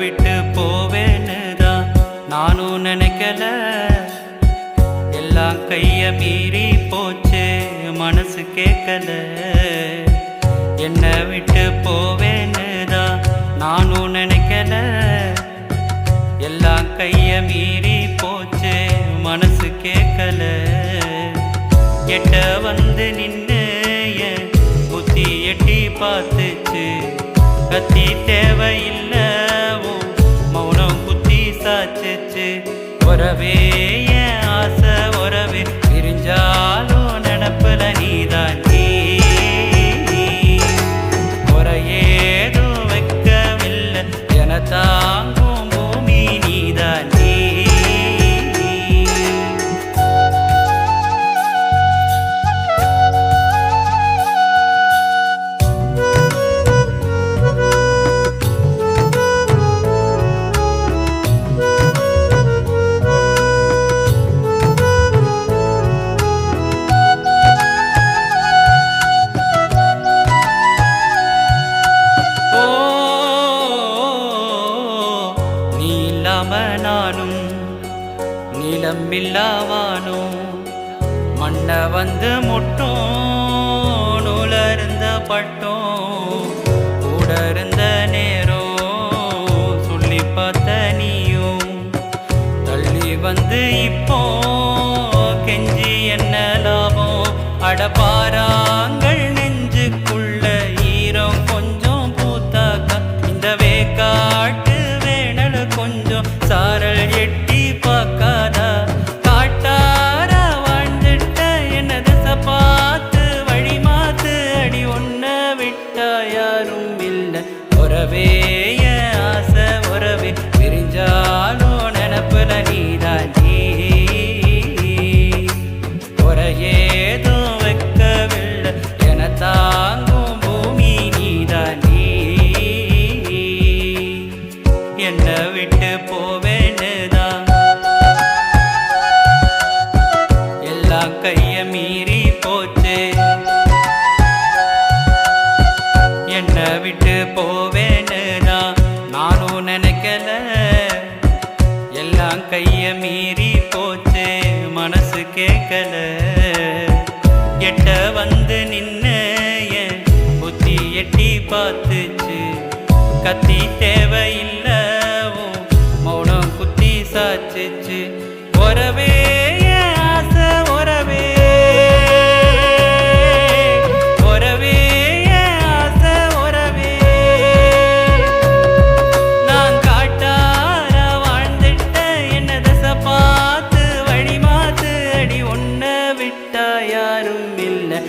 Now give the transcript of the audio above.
விட்டு போவேன்னுதான் நானும் நினைக்கல. எல்லாம் கைய மீறி போச்சு, மனசு கேட்கல. என்னை விட்டு போவேன்னுதான் நானும் நினைக்கல. எல்லாம் கைய மீறி போச்சு, மனசு கேட்கல. எட்ட வந்து நின்னு என் புத்தி எட்டி பார்த்துச்சு. கத்தி தேவையில்ல, மௌனம் குத்தி சாச்சிச்சு. உறவே என் ஆசை உறவே, பிரிஞ்சாலும் நினப்புல நீதான் நீ. குறையேதும் வைக்கவில்லை, என தாங்கும் பூமி நீதான் நீ. நானும் நீளம் இல்லாவானும் மண்ண வந்து முட்டும். நூலருந்த பட்டும் கூட இருந்த நேரம் சொல்லி பார்த்த நீயும் தள்ளி வந்து இப்போ கெஞ்சி என்ன லாபம்? அடபாராங்கள் நெஞ்சுக்குள்ள ஈரம் கொஞ்சம் பூத்தாக்கா இந்த வேக்காட்டு கொஞ்சம் சாரல் எட்டி பார்க்காதா? காட்டாரா வாழ்ந்துட்ட என்ன திசை பார்த்து வழி மாத்து. அடி ஒன்ன விட்டா யாரும் இல்லை. உறவே என் ஆசை உறவே, பிரிஞ்சாலும் நினப்புல நீதான் நீ. குறையேதும் வைக்கவில்லை, என தாங்கும் பூமி நீதான் நீ. என்னை விட்டு போவேன்னுதான் எல்லாம் கைய மீறி போச்சு. என்னை விட்டு போவேன்னுதான் நானும் நினைக்கல. எல்லாம் கைய மீறி போச்சு, மனசு கேட்கல. எட்ட வந்து நின்னு என் புத்தி எட்டி பார்த்துச்சு. கத்தி தேவையில்ல, மௌனம் குத்தி சாச்சிச்சு. உறவே என் ஆசை உறவே, உறவே என் ஆசை உறவே. நான் காட்டார வாழ்ந்துட்ட என்ன தசை பார்த்து வழி மாத்து. அடி ஒன்ன விட்டா யாரும் இல்லை.